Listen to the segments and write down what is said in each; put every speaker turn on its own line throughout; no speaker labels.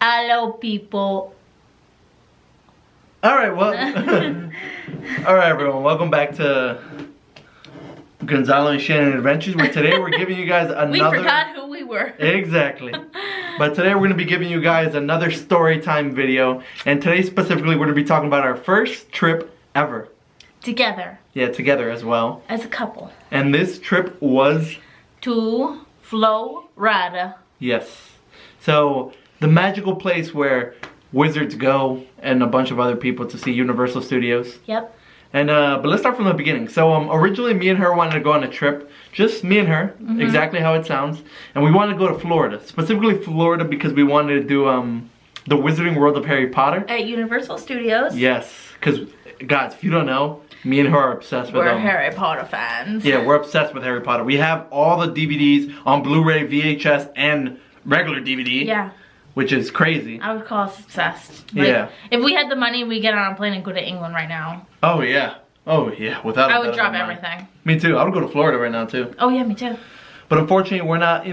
Hello, people.
Alright, well. Alright, everyone. Welcome back to Gonzalo and Shannon Adventures, where today we're giving you guys another...
We forgot who we were.
Exactly. But today we're going to be giving you guys another story time video. And today specifically we're going to be talking about our first trip ever.
Together.
Yeah, together as well.
As a couple.
And this trip was...
To Florida.
Yes. So, the magical place where wizards go and a bunch of other people to see Universal Studios.
Yep.
And but let's start from the beginning. So originally me and her wanted to go on a trip, just me and her, exactly how it sounds, and we wanted to go to Florida, specifically Florida because we wanted to do the Wizarding World of Harry Potter
at Universal Studios.
Yes, because guys, if you don't know, me and her are obsessed with them.
We're Harry Potter fans.
Yeah, we're obsessed with Harry Potter. We have all the DVDs on Blu-ray, VHS, and regular DVD.
Yeah.
Which is crazy.
I would call us obsessed. Like, yeah. If we had the money, we'd get on a plane and go to England right now.
Oh yeah. Oh yeah. Without.
I would drop everything.
Me too. I would go to Florida right now too.
Oh yeah, me too.
But unfortunately, we're not,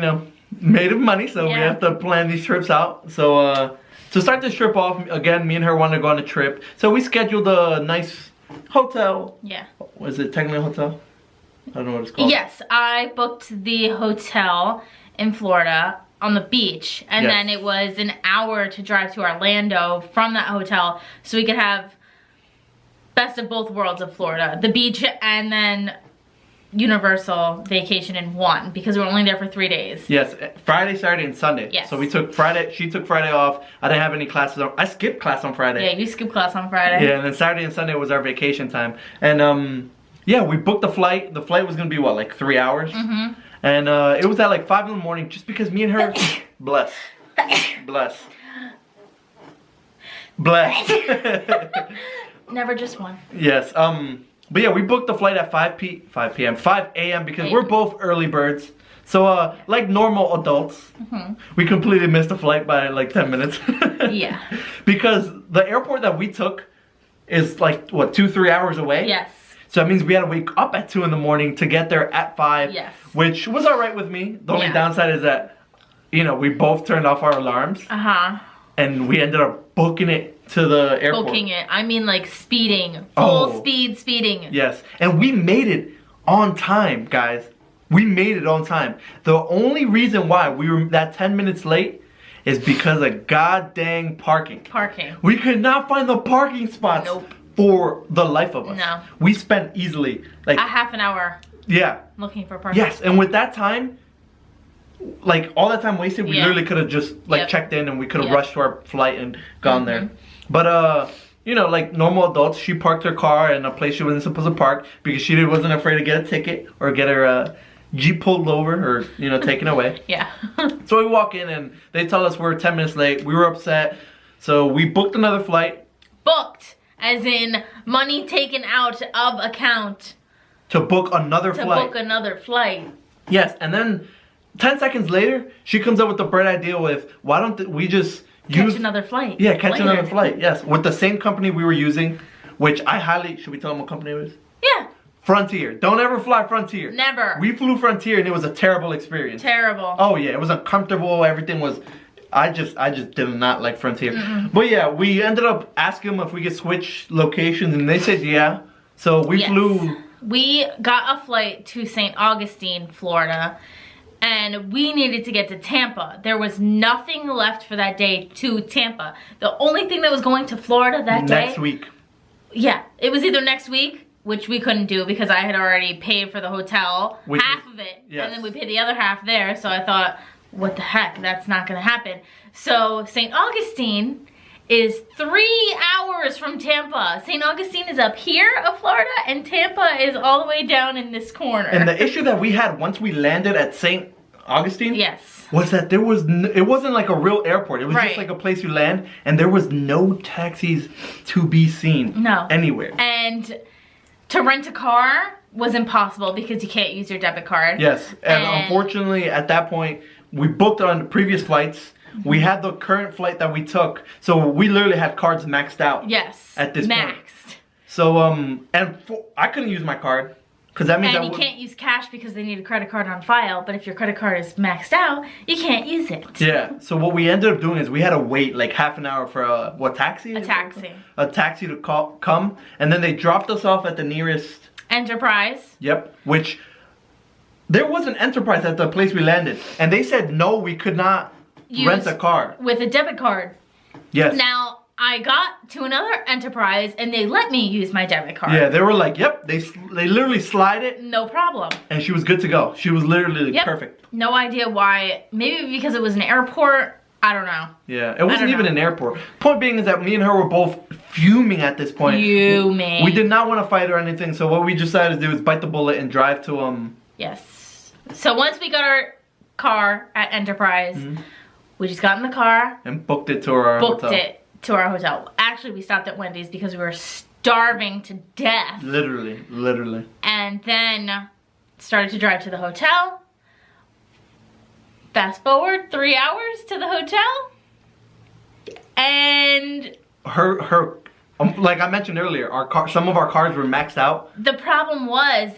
made of money, so we have to plan these trips out. So to start this trip off, again, me and her wanted to go on a trip, so we scheduled a nice hotel.
Yeah.
Was it technically a hotel? I don't know what it's called.
Yes, I booked the hotel in Florida on the beach, and then it was an hour to drive to Orlando from that hotel, so we could have best of both worlds of Florida, the beach and then Universal vacation in one, because we're only there for 3 days.
Yes, Friday, Saturday, and Sunday. Yes. So we took Friday, she took Friday off. I didn't have any classes I skipped class on Friday.
Yeah, you skipped class on Friday.
Yeah, and then Saturday and Sunday was our vacation time. And yeah, we booked the flight. The flight was gonna be what, like 3 hours? Mm-hmm. And it was at like 5 in the morning, just because me and her, bless.
Never just one.
Yes, but yeah, we booked the flight at 5 a.m. because we're both early birds. So, like normal adults, we completely missed the flight by like 10 minutes.
Yeah.
Because the airport that we took is like, what, 2-3 hours away?
Yes.
So that means we had to wake up at 2 in the morning to get there at 5. Yes. Which was alright with me. The only downside is that, we both turned off our alarms. Uh-huh. And we ended up booking it to the airport.
Booking it. I mean like speeding. Full speed speeding.
Yes. And we made it on time, guys. We made it on time. The only reason why we were that 10 minutes late is because of god dang parking. We could not find the parking spots. Nope. For the life of us. No. We spent easily like
a half an hour.
Yeah.
Looking for parking.
Yes, and with that time, like all that time wasted, we literally could have just like checked in and we could have rushed to our flight and gone there. But like normal adults, she parked her car in a place she wasn't supposed to park because she wasn't afraid to get a ticket or get her Jeep pulled over or taken away. Yeah. So we walk in and they tell us we're 10 minutes late. We were upset, so we booked another flight.
Booked. As in, money taken out of account.
To book another flight.
To book another flight.
Yes, and then 10 seconds later, she comes up with the bright idea with, why don't we just
catch another flight?
Yeah, catch another flight, yes. With the same company we were using, which I highly, should we tell them what company it was? Yeah. Frontier. Don't ever fly Frontier. Never. We flew Frontier and it was a terrible experience. Terrible. Oh yeah, it was uncomfortable, everything was... I just did not like Frontier. But yeah, we ended up asking them if we could switch locations and they said yeah. So we flew. We
got a flight to St. Augustine, Florida, and we needed to get to Tampa. There was nothing left for that day to Tampa. The only thing that was going to Florida that day.
Next week.
Yeah, it was either next week, which we couldn't do because I had already paid for the hotel, half of it, and then we paid the other half there, so I thought, what the heck, that's not gonna happen. So St. Augustine is 3 hours from Tampa. St. Augustine is up here of Florida and Tampa is all the way down in this corner.
And the issue that we had once we landed at St. Augustine was that there was it wasn't like a real airport. It was just like a place you land and there was no taxis to be seen anywhere.
And to rent a car was impossible because you can't use your debit card.
Yes, and unfortunately at that point we booked on previous flights. We had the current flight that we took, so we literally had cards maxed out. Yes, at this point. So I couldn't use my card Because that means
you can't use cash because they need a credit card on file. But if your credit card is maxed out, you can't use it.
Yeah. So what we ended up doing is we had to wait like half an hour for a taxi?
A taxi.
A taxi to come. And then they dropped us off at the nearest...
Enterprise.
Yep. Which... There was an Enterprise at the place we landed. And they said, no, we could not rent a car.
With a debit card.
Yes.
Now... I got to another Enterprise and they let me use my debit card.
Yeah, they were like, yep, they literally slide it.
No problem.
And she was good to go. She was literally perfect.
No idea why. Maybe because it was an airport. I don't know.
Yeah, it wasn't even an airport. Point being is that me and her were both fuming at this point.
Fuming.
We did not want to fight or anything, so what we decided to do is bite the bullet and drive to
Yes. So once we got our car at Enterprise, we just got in the car.
And booked it to our hotel.
Booked it to our hotel. Actually, we stopped at Wendy's because we were starving to death.
Literally.
And then started to drive to the hotel. Fast forward 3 hours to the hotel. And
her like I mentioned earlier, some of our cards were maxed out.
The problem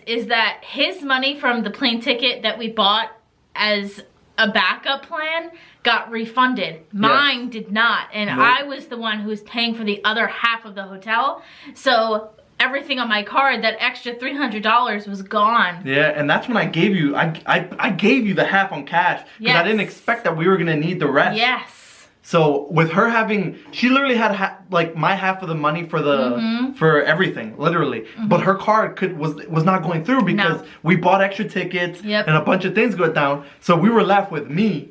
is that his money from the plane ticket that we bought as a backup plan got refunded. Mine did not, and I was the one who was paying for the other half of the hotel. So everything on my card, that extra $300 was gone.
Yeah, and that's when I gave you I gave you the half on cash because I didn't expect that we were gonna need the rest.
Yes.
So with her having, she literally had like my half of the money for the for everything, literally. But her card was not going through because we bought extra tickets and a bunch of things go down. So we were left with me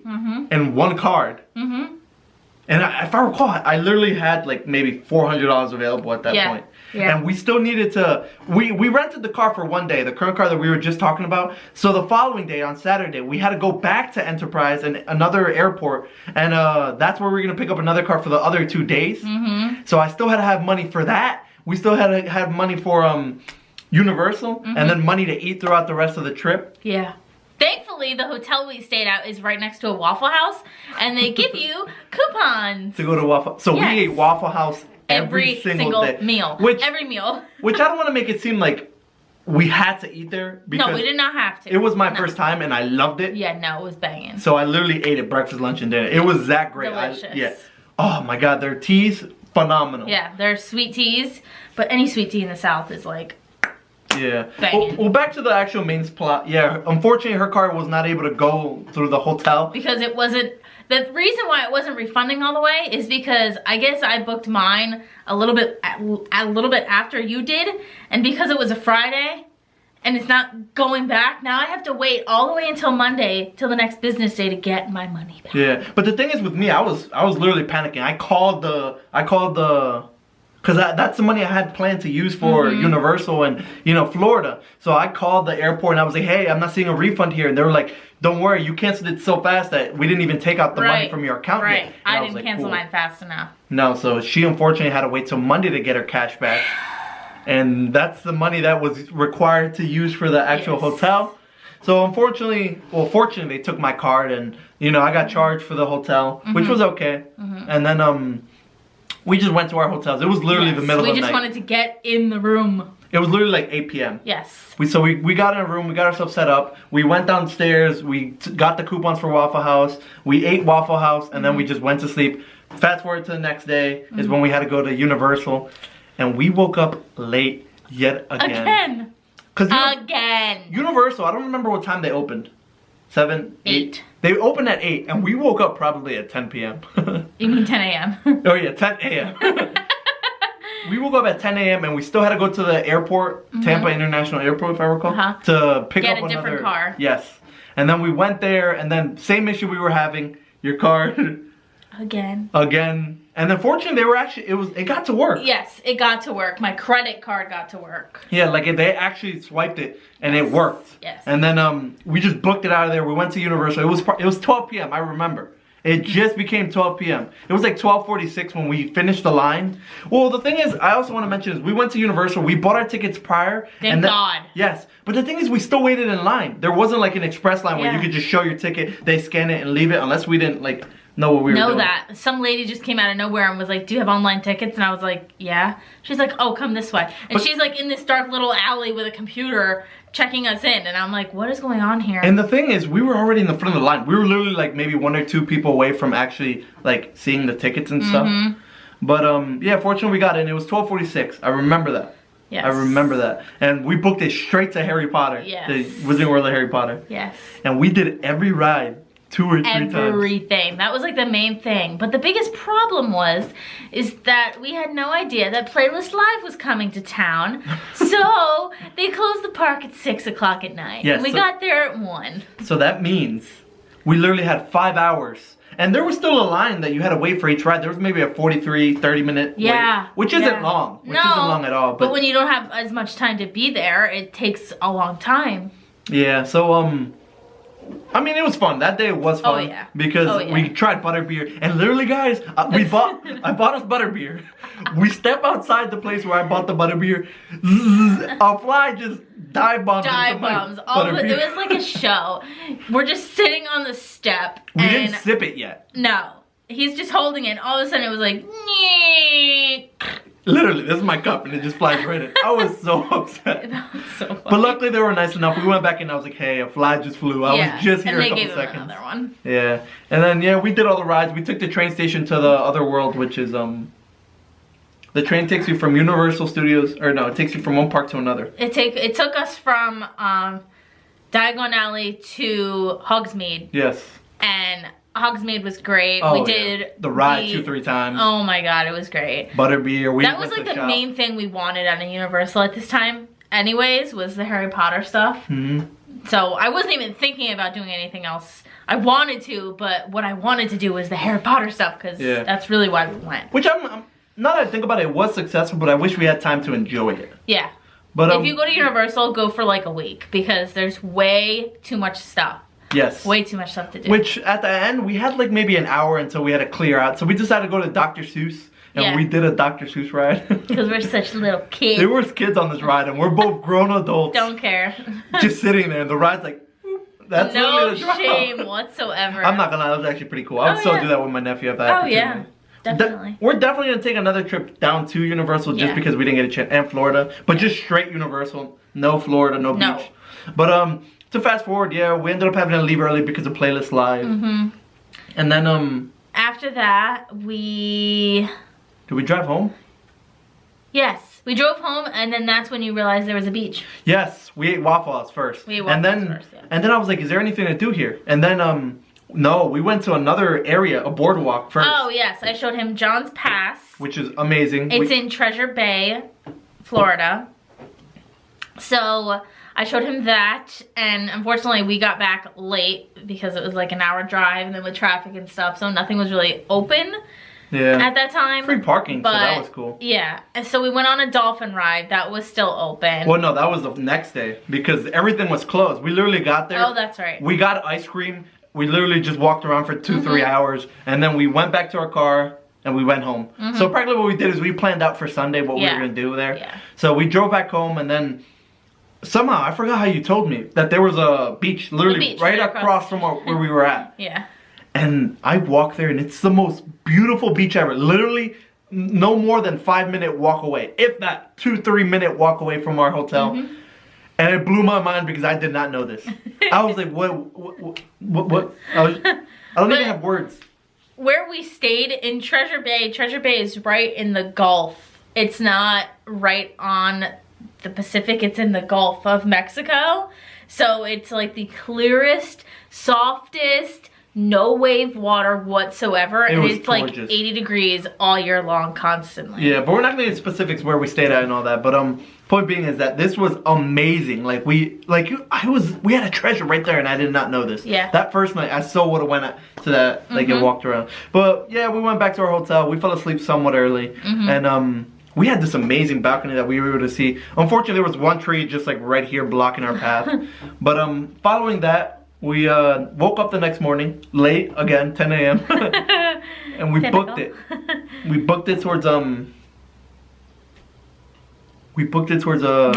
and one card. And if I recall, I literally had like maybe $400 available at that point. Yeah. And we still needed to, we rented the car for one day, the current car that we were just talking about. So the following day, on Saturday, we had to go back to Enterprise and another airport. And that's where we were going to pick up another car for the other 2 days. So I still had to have money for that. We still had to have money for Universal and then money to eat throughout the rest of the trip.
Yeah. Thankfully, the hotel we stayed at is right next to a Waffle House, and they give you coupons.
To go to Waffle. So we ate Waffle House every single day.
Meal. Every meal.
Which I don't want to make it seem like we had to eat there. Because
no, we did not have to.
It was my first time, and I loved it.
Yeah, no, it was banging.
So I literally ate it breakfast, lunch, and dinner. It was that great.
Delicious.
Oh my God, their teas, phenomenal.
Yeah, they're sweet teas, but any sweet tea in the South is like...
Yeah. Well, back to the actual main plot. Yeah, unfortunately, her car was not able to go through the hotel
because it wasn't. The reason why it wasn't refunding all the way is because I guess I booked mine a little bit after you did, and because it was a Friday, and it's not going back. Now I have to wait all the way until Monday, till the next business day, to get my money back.
Yeah, but the thing is with me, I was literally panicking. I called the. Because that's the money I had planned to use for Universal and, Florida. So I called the airport and I was like, hey, I'm not seeing a refund here. And they were like, don't worry, you canceled it so fast that we didn't even take out the money from your account yet.
Right, I didn't cancel mine fast enough.
No, so she unfortunately had to wait till Monday to get her cash back. And that's the money that was required to use for the actual hotel. So fortunately they took my card and, I got charged for the hotel, which was okay. And then, we just went to our hotels. It was literally the middle of the night.
We just wanted to get in the room.
It was literally like 8 p.m.
Yes.
So we got in a room. We got ourselves set up. We went downstairs. We got the coupons for Waffle House. We ate Waffle House. And then we just went to sleep. Fast forward to the next day is when we had to go to Universal. And we woke up late yet again.
Again.
Universal, I don't remember what time they opened. 7, 8. They opened at 8, and we woke up probably at 10 p.m.
You mean 10 a.m.?
Oh yeah, 10 a.m. We woke up at 10 a.m. and we still had to go to the airport, Tampa International Airport, if I recall, to pick up another
different car.
Yes, and then we went there, and then same issue we were having. Your car again, and then fortunately it got to work.
Yes, it got to work. My credit card got to work.
Yeah, like they actually swiped it and it worked.
Yes.
And then we just booked it out of there. We went to Universal. It was 12 p.m. I remember. It just became 12 p.m. It was like 12:46 when we finished the line. Well, the thing is, I also want to mention is we went to Universal. We bought our tickets prior.
Thank God.
Yes, but the thing is, we still waited in line. There wasn't like an express line where you could just show your ticket, they scan it and leave it, unless we didn't like know what we were doing.
That. Some lady just came out of nowhere and was like, do you have online tickets? And I was like, yeah. She's like, oh, come this way. And she's like in this dark little alley with a computer checking us in. And I'm like, what is going on here?
And the thing is, we were already in the front of the line. We were literally like maybe 1 or 2 people away from actually like seeing the tickets and stuff. But yeah, fortunately we got in. It was 12:46. I remember that.
Yes.
I remember that. And we booked it straight to Harry Potter.
Yes.
The Wizarding World of Harry Potter.
Yes.
And we did every ride 2 or 3 times.
Everything. That was like the main thing. But the biggest problem is that we had no idea that Playlist Live was coming to town. So they closed the park at 6 o'clock at night.
Yes,
and we got there at 1.
So that means we literally had 5 hours. And there was still a line that you had to wait for each ride. There was maybe a 43, 30-minute wait. Which isn't long. Which isn't long at all.
But when you don't have as much time to be there, it takes a long time.
Yeah, so I mean, it was fun. That day was fun.
Oh, yeah.
Because we tried butterbeer. And literally, guys, I bought us butterbeer. We step outside the place where I bought the butterbeer. A fly just dive bombs.
Dive bombs. It was like a show. We're just sitting on the step.
We didn't sip it yet.
No. He's just holding it. All of a sudden, it was like, nee.
Literally, this is my cup, and it just flies right in. I was so upset.
That was so funny.
But luckily, they were nice enough. We went back in, and I was like, hey, a fly just flew. I was just here a couple seconds. And they gave him another one. Yeah. And then, yeah, we did all the rides. We took the train station to the other world, which is, the train takes you from Universal Studios, or no, it takes you from one park to another. It took us from,
Diagon Alley to Hogsmeade.
Yes.
And Hogsmeade was great.
Oh,
we did
the ride 2 or 3 times.
Oh my god, it was great.
Butterbeer.
That was like the main thing we wanted at a Universal at this time. Anyways, was the Harry Potter stuff. So I wasn't even thinking about doing anything else. I wanted to, but what I wanted to do was the Harry Potter stuff because that's really why we went.
Which now that I think about it, it was successful, but I wish we had time to enjoy it.
Yeah.
But
if you go to Universal, go for like a week because there's way too much stuff.
Yes.
Way too much stuff to do.
Which, at the end, we had like maybe an hour until we had to clear out. So we decided to go to Dr. Seuss. And we did a Dr. Seuss ride.
Because we're such little kids.
There was kids on this ride, and we're both grown adults.
Don't care.
Just sitting there, and the ride's like, that's
no shame whatsoever.
I'm not gonna lie, that was actually pretty cool. I would still do that with my nephew if I had
yeah. Definitely.
We're definitely gonna take another trip down to Universal just because we didn't get a chance, and Florida. But just straight Universal. No Florida, no beach. But, to fast forward, we ended up having to leave early because of Playlist Live. And then,
after that, did we
drive home?
Yes. We drove home, and then that's when you realized there was a beach.
Yes. We ate Waffle House first.
We ate Waffle House first,
And then I was like, is there anything to do here? And then, no, we went to another area, a boardwalk first.
Oh, yes. I showed him John's Pass.
Which is amazing.
It's in Treasure Bay, Florida. So I showed him that, and unfortunately we got back late because it was like an hour drive and then with traffic and stuff, so nothing was really open at that time.
Free parking, so that was cool.
Yeah, and so we went on a dolphin ride. That was still open.
Well, no, that was the next day because everything was closed. We literally got there.
Oh, that's right.
We got ice cream. We literally just walked around for 2-3 hours, and then we went back to our car and we went home. So practically what we did is we planned out for Sunday what we were going to do there. Yeah. So we drove back home, and then somehow, I forgot how you told me, that there was a beach literally right across from where we were at.
Yeah.
And I walked there, and it's the most beautiful beach ever. Literally, no more than 5-minute walk away. If that, 2-3 minute walk away from our hotel. And it blew my mind because I did not know this. I was like, what? I don't even have words.
Where we stayed in Treasure Bay is right in the Gulf. It's not right on the Pacific, it's in the Gulf of Mexico. So it's like the clearest, softest, no wave water whatsoever. And it's gorgeous. Like 80 degrees all year long constantly.
Yeah, but we're not gonna get specifics where we stayed at and all that. But point being is that this was amazing. Like we had a treasure right there, and I did not know this. Yeah. That first night I so would have went to that and walked around. But yeah, we went back to our hotel. We fell asleep somewhat early. And we had this amazing balcony that we were able to see. Unfortunately, there was one tree just like right here blocking our path. But following that, we woke up the next morning, late again, 10 a.m. and we booked it. We booked it towards the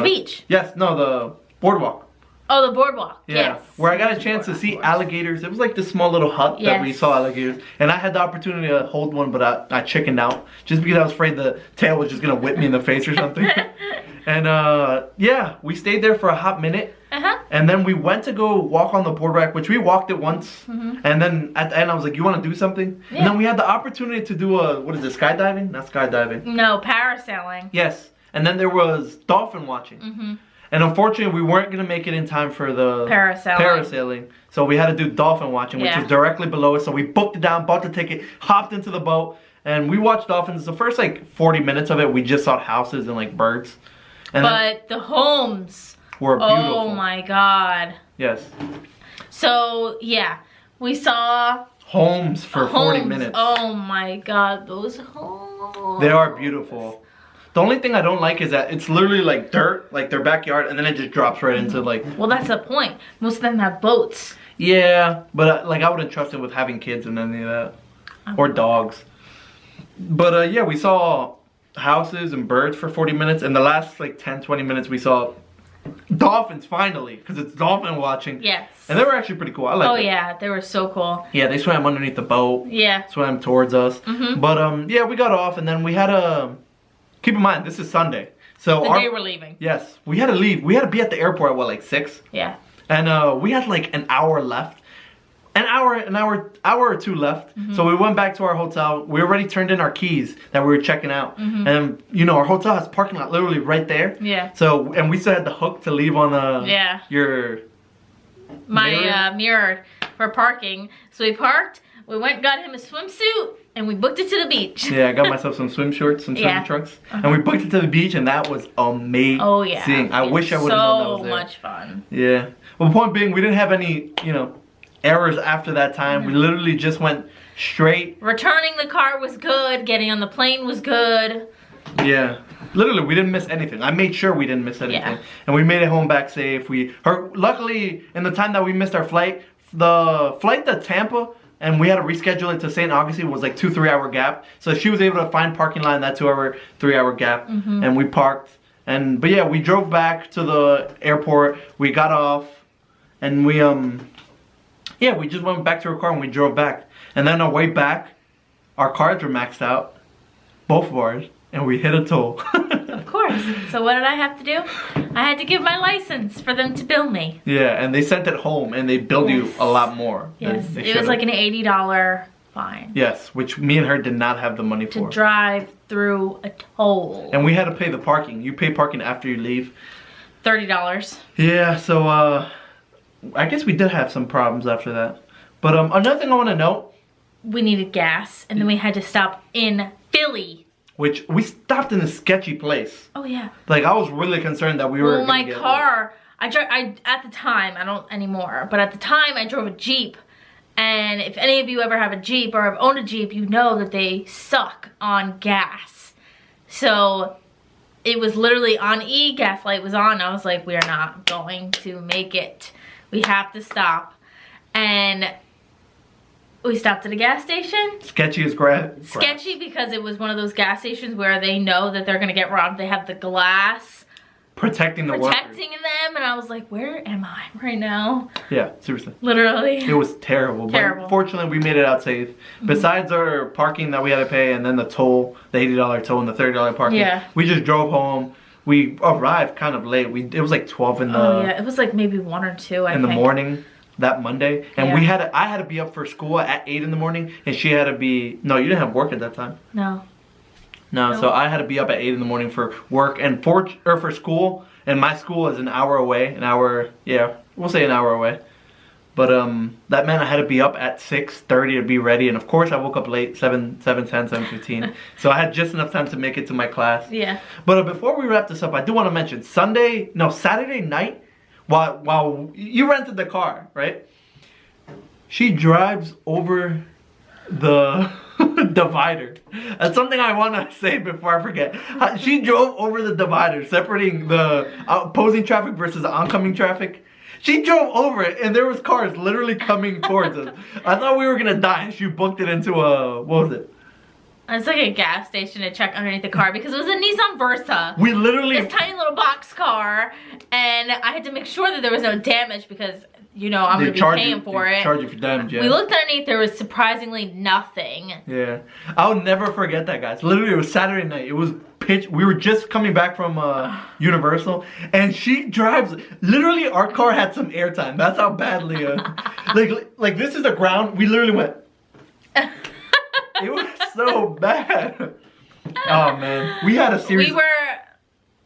beach.
Yes,
no, the boardwalk.
Oh, the boardwalk.
Yeah,
yes.
where I got a chance to see alligators. It was like this small little hut that we saw alligators. And I had the opportunity to hold one, but I chickened out. Just because I was afraid the tail was just going to whip me in the face or something. And yeah, we stayed there for a hot minute. And then we went to go walk on the boardwalk, which we walked it once. And then at the end I was like, you want to do something? And then we had the opportunity to do what is it, skydiving? Not skydiving.
No, parasailing.
Yes. And then there was dolphin watching. And unfortunately, we weren't going to make it in time for the parasailing. So we had to do dolphin watching, which was directly below us. So we booked it down, bought the ticket, hopped into the boat, and we watched dolphins. The first like 40 minutes of it, we just saw houses and like birds. And
but the homes
were beautiful.
Oh my God.
Yes.
So yeah, we saw
homes for 40 minutes.
Oh my God, those homes.
They are beautiful. The only thing I don't like is that it's literally like dirt, like their backyard, and then it just drops right into like...
Well, that's the point. Most of them have boats.
Yeah, but like I wouldn't trust it with having kids and any of that. Or dogs. But yeah, we saw houses and birds for 40 minutes, and the last like 10-20 minutes we saw dolphins finally, because it's dolphin watching.
Yes.
And they were actually pretty cool. I like
it. Yeah, they were so cool.
Yeah, they swam underneath the boat.
Yeah.
Swam towards us. But yeah, we got off, and then we had a... Keep in mind, this is Sunday. So
the day we're leaving.
Yes, we had to leave. We had to be at the airport at what, like 6?
Yeah.
And we had like an hour left. An hour or two left. So we went back to our hotel. We already turned in our keys that we were checking out. And you know, our hotel has parking lot literally right there.
Yeah.
So, and we still had the hook to leave on your
mirror for parking. So we parked. We went and got him a swimsuit, and we booked it to the beach.
Yeah, I got myself some swim shorts, some swimming trunks. And we booked it to the beach, and that was amazing.
Oh, yeah.
I wish I would have known that was there.
So much fun.
Yeah. Well, the point being, we didn't have any, you know, errors after that time. We literally just went straight. Returning the car was good. Getting on the plane was good. Yeah. Literally, we didn't miss anything. I made sure we didn't miss anything. Yeah. And we made it home back safe. Luckily, in the time that we missed our flight, the flight to Tampa... And we had to reschedule it to St. Augustine. Was like 2-3 hour gap. So she was able to find parking lot in that 3 hour gap. And we parked. But yeah, we drove back to the airport. We got off. And we we just went back to our car and we drove back. And then on our way back, our cards were maxed out. Both of ours. And we hit a toll.
Of course. So what did I have to do? I had to give my license for them to bill me.
Yeah, and they sent it home and they billed you a lot more.
Yes, it was like an $80 fine.
Yes, which me and her did not have the money for.
To drive through a toll.
And we had to pay the parking. You pay parking after you leave.
$30.
Yeah, so I guess we did have some problems after that. But another thing I want to note.
We needed gas, and then we had to stop in Philly.
Which we stopped in a sketchy place.
Oh yeah.
Like I was really concerned that we were.
Well, my car. At the time, I don't anymore, but at the time I drove a Jeep, and if any of you ever have a Jeep or have owned a Jeep, you know that they suck on gas. So it was literally on E. Gas light was on. I was like, we are not going to make it. We have to stop, and. We stopped at a gas station.
Sketchy as grass.
Sketchy because it was one of those gas stations where they know that they're going to get robbed. They have the glass.
Protecting them.
And I was like, where am I right now?
Yeah, seriously.
Literally.
It was terrible. But fortunately, we made it out safe. Besides our parking that we had to pay and then the toll, the $80 toll and the $30 parking. Yeah. We just drove home. We arrived kind of late. It was like 12 in the...
Oh, yeah. It was like maybe 1 or 2, I think.
In the morning. That Monday, and I had to be up for school at 8 in the morning, and she had to be. No, you didn't have work at that time.
No.
So I had to be up at 8 in the morning for work and for school, and my school is an hour away. We'll say an hour away. But that meant I had to be up at 6:30 to be ready, and of course I woke up late, 7:10, 7:15. So I had just enough time to make it to my class.
Yeah.
But before we wrap this up, I do want to mention Saturday night. While you rented the car, right? She drives over the divider. That's something I want to say before I forget. She drove over the divider, separating the opposing traffic versus the oncoming traffic. She drove over it, and there was cars literally coming towards us. I thought we were gonna die, and she booked it into a, what was it?
It's like a gas station to check underneath the car because it was a Nissan Versa.
We literally...
This tiny little box car. And I had to make sure that there was no damage because, you know, I'm going to be paying for it.
Charge you for damage, yeah.
We looked underneath, there was surprisingly nothing.
Yeah. I'll never forget that, guys. Literally, it was Saturday night. It was pitch. We were just coming back from Universal. And she drives... Literally, our car had some airtime. That's how badly... like, this is the ground. We literally went... It was so bad. Oh man, we had a series.
We were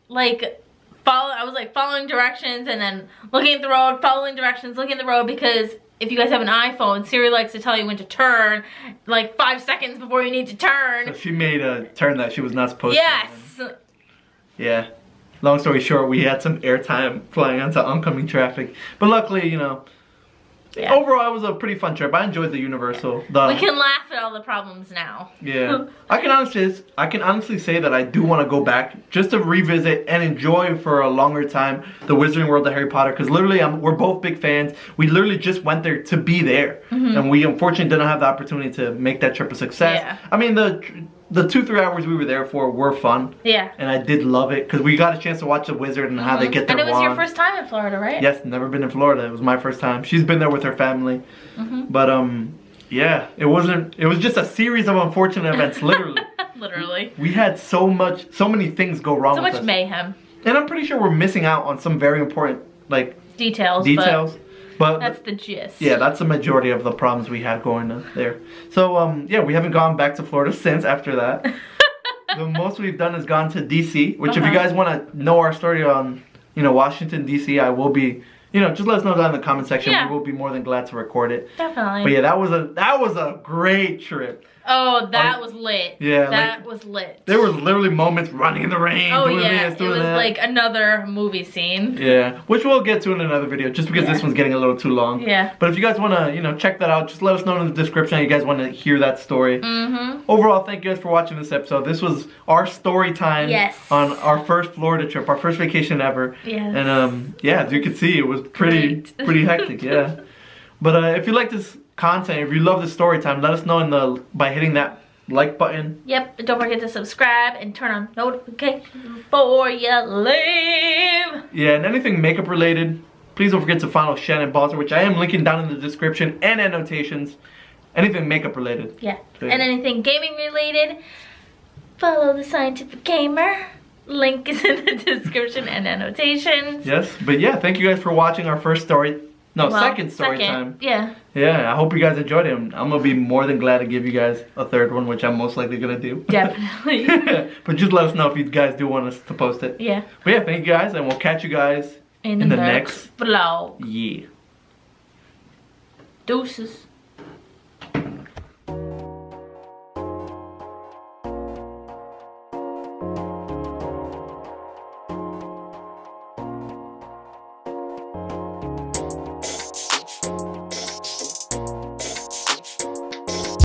like, I was like following directions and then looking at the road, following directions, looking at the road because if you guys have an iPhone, Siri likes to tell you when to turn, like 5 seconds before you need to turn.
So she made a turn that she was not supposed to.
Yes.
Yeah. Long story short, we had some airtime flying onto oncoming traffic, but luckily, you know. Yeah. Overall, it was a pretty fun trip. I enjoyed the Universal. We
can laugh at all the problems now.
Yeah, I can honestly say that I do want to go back just to revisit and enjoy for a longer time the Wizarding World of Harry Potter. Because literally, we're both big fans. We literally just went there to be there, and we unfortunately didn't have the opportunity to make that trip a success.
Yeah.
I mean, the 2-3 hours we were there for were fun.
Yeah.
And I did love it because we got a chance to watch the wizard and how they get their
wand. And it was your
wand.
first time in Florida, right?
Yes, never been in Florida. It was my first time. She's been there with her family. But yeah, it was just a series of unfortunate events, literally.
Literally.
We had so many things go wrong with us.
So much mayhem.
And I'm pretty sure we're missing out on some very important like
details. But that's the gist.
Yeah, that's the majority of the problems we had going on there. So yeah, we haven't gone back to Florida since after that. The most we've done is gone to DC, which if you guys want to know our story on, you know, Washington DC, I will be, you know, just let us know down in the comment section. Yeah. We will be more than glad to record it.
Definitely.
But yeah, that was a great trip.
Oh, that was lit.
Yeah,
that was lit.
There were literally moments running in the rain.
Oh
doing
yeah,
this, doing
it was
that.
like another movie scene.
Yeah, which we'll get to in another video, just because this one's getting a little too long.
Yeah.
But if you guys want to, you know, check that out, just let us know in the description. You guys want to hear that story. Overall, thank you guys for watching this episode. This was our story time.
Yes.
On our first Florida trip, our first vacation ever.
Yes.
And yeah, as you can see, it was pretty hectic. Yeah. But if you like this content, if you love the story time, let us know by hitting that like button.
Yep, don't forget to subscribe and turn on notifications before you leave.
Yeah, and anything makeup related, please don't forget to follow Shannon Balzer, which I am linking down in the description and annotations. Anything makeup related.
Yeah, and anything gaming related, follow the Scientific Gamer. Link is in the description and annotations.
Yes, but yeah, thank you guys for watching our first story. No, second story time.
Yeah.
Yeah, I hope you guys enjoyed it. I'm going to be more than glad to give you guys a third one, which I'm most likely going to do.
Definitely.
But just let us know if you guys do want us to post it.
Yeah.
But yeah, thank you guys, and we'll catch you guys in the next
vlog.
Yeah.
Deuces.